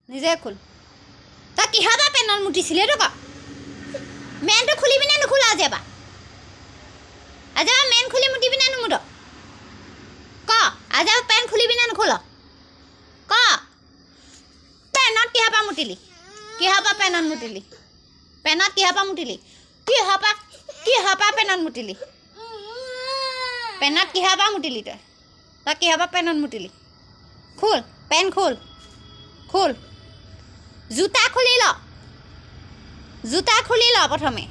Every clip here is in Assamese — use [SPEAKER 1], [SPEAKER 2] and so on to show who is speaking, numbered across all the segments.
[SPEAKER 1] নিজে খোল তই কিহৰ পৰা পেনত মুতিছিলি এইটো ক মেনটো খুলিবি নে নুখোলা আজি এবাৰ মেন খুলি মুতিবি নে নুমুত ক আজি এবাৰ পেন খুলিবি নে নুখোল ক পেনত কিহৰ পৰা মুতিলি কিহৰ পৰা পেনত মুতিলি পেনত কিহৰ পৰা মুতিলি কিহৰ পৰা পেনত মুতিলি পেনত কিহৰ পৰা মুতিলি তই কিহৰ পৰা পেনত মুতিলি খোল পেন খোল খোল জোতা খুলি ল প্ৰথমে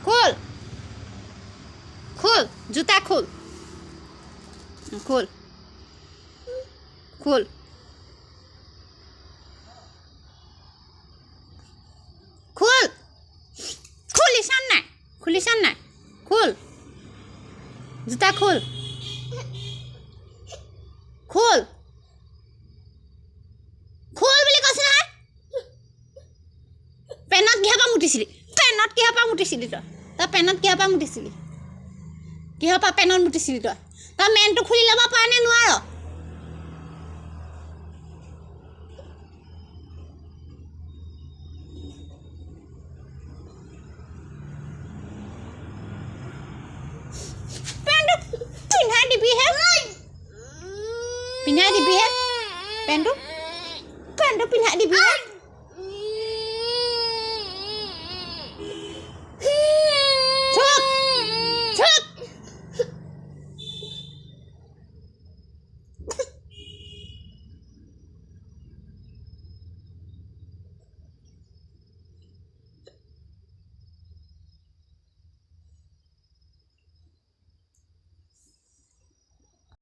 [SPEAKER 1] খোল খোল জোতা খোল খোল খোল খোল খুলিছান নাই খোল জোতা খোল খোল খোল বুলি কৈছে নহয় পেনত কিহৰ পৰা মুতিছিলি তই পেনত কিহৰ পৰা মুতিছিলি কিহৰ পৰা পেনত মুতিছিলি তই মেনটো খুলি ল'ব পাৰ নে নোৱাৰ পিন্ধাই দিবিহে পেনটো পিন্ধাই দিবিহে